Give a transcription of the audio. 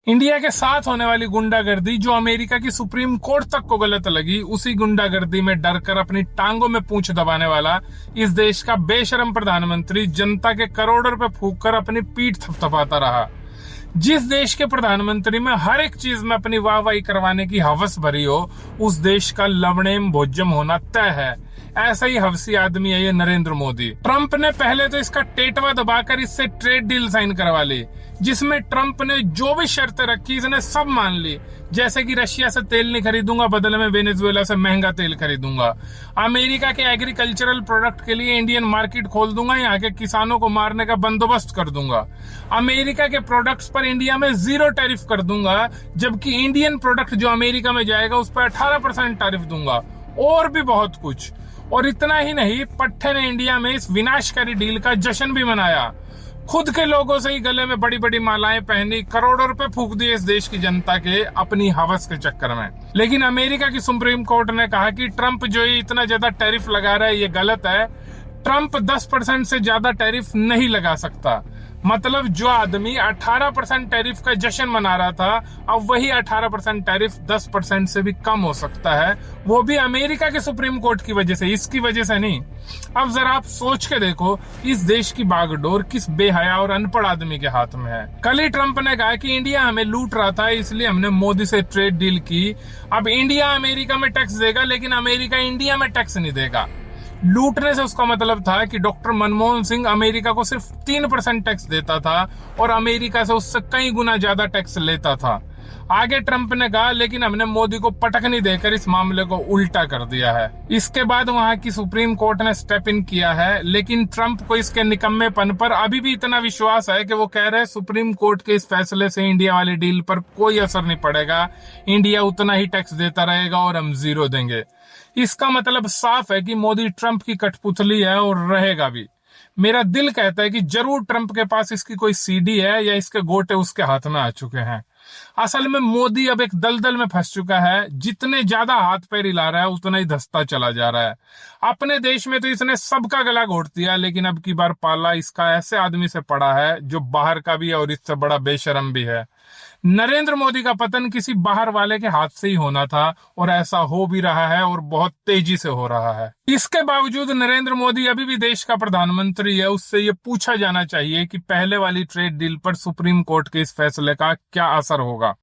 India के साथ होने वाली गुंडागर्दी जो अमेरिका की सुप्रीम कोर्ट तक को गलत लगी, उसी गुंडागर्दी में डरकर अपनी टांगों में पूंछ दबाने वाला इस देश का बेशरम प्रधानमंत्री जनता के करोड़ों रुपए फूंक कर अपनी पीठ थपथपाता रहा। जिस देश के प्रधानमंत्री में हर एक चीज में अपनी वाहवाही करवाने की हवस भरी हो, उस देश का लवणेम भोज्यम होना तय है। ऐसा ही हवसी आदमी है ये नरेंद्र मोदी। ट्रंप ने पहले तो इसका टेटवा दबाकर इससे ट्रेड डील साइन करवा ली, जिसमें ट्रंप ने जो भी शर्तें रखी इसने सब मान ली। जैसे कि रशिया से तेल नहीं खरीदूंगा, बदले में वेनेजुएला से महंगा तेल खरीदूंगा। अमेरिका के एग्रीकल्चरल प्रोडक्ट के लिए इंडियन मार्केट खोल दूंगा, यहाँ के किसानों को मारने का बंदोबस्त कर दूंगा। अमेरिका के प्रोडक्ट्स पर इंडिया में 0 टैरिफ कर दूंगा, जबकि इंडियन प्रोडक्ट जो अमेरिका में जाएगा उस पर 18% टैरिफ दूंगा। और भी बहुत कुछ। और इतना ही नहीं, पट्टे ने इंडिया में इस विनाशकारी डील का जश्न भी मनाया। खुद के लोगों से ही गले में बड़ी बड़ी मालाएं पहनी, करोड़ों रुपए फूंक दिए इस देश की जनता के अपनी हवस के चक्कर में। लेकिन अमेरिका की सुप्रीम कोर्ट ने कहा कि ट्रंप जो ये इतना ज्यादा टैरिफ लगा रहा है ये गलत है। ट्रंप 10% से ज्यादा टैरिफ नहीं लगा सकता। मतलब जो आदमी 18% टैरिफ का जश्न मना रहा था, अब वही 18% टैरिफ 10% से भी कम हो सकता है, वो भी अमेरिका के सुप्रीम कोर्ट की वजह से, इसकी वजह से नहीं। अब जरा आप सोच के देखो, इस देश की बागडोर किस बेहया और अनपढ़ आदमी के हाथ में है। कल ही ट्रंप ने कहा कि इंडिया हमें लूट रहा था, इसलिए हमने मोदी से ट्रेड डील की। अब इंडिया अमेरिका में टैक्स देगा, लेकिन अमेरिका इंडिया में टैक्स नहीं देगा। लूटने से उसका मतलब था कि डॉक्टर मनमोहन सिंह अमेरिका को सिर्फ 3% टैक्स देता था और अमेरिका से उससे कई गुना ज्यादा टैक्स लेता था। आगे ट्रंप ने कहा, लेकिन हमने मोदी को पटकनी देकर इस मामले को उल्टा कर दिया है। इसके बाद वहां की सुप्रीम कोर्ट ने स्टेप इन किया है, लेकिन ट्रंप को इसके निकम्मेपन पर अभी भी इतना विश्वास है कि वो कह रहे हैं सुप्रीम कोर्ट के इस फैसले से इंडिया वाली डील पर कोई असर नहीं पड़ेगा, इंडिया उतना ही टैक्स देता रहेगा और हम 0 देंगे। इसका मतलब साफ है कि मोदी ट्रंप की कठपुतली है और रहेगा भी। मेरा दिल कहता है कि जरूर ट्रंप के पास इसकी कोई सीडी है या इसके गोटे उसके हाथ में आ चुके हैं। असल में मोदी अब एक दलदल में फंस चुका है। जितने ज्यादा हाथ पैर हिला रहा है उतना ही धंसता चला जा रहा है। अपने देश में तो इसने सबका गला घोट दिया, लेकिन अब की बार पाला इसका ऐसे आदमी से पड़ा है जो बाहर का भी है और इससे बड़ा बेशरम भी है। नरेंद्र मोदी का पतन किसी बाहर वाले के हाथ से ही होना था और ऐसा हो भी रहा है और बहुत तेजी से हो रहा है। इसके बावजूद नरेंद्र मोदी अभी भी देश का प्रधानमंत्री है। उससे ये पूछा जाना चाहिए कि पहले वाली ट्रेड डील पर सुप्रीम कोर्ट के इस फैसले का क्या असर होगा।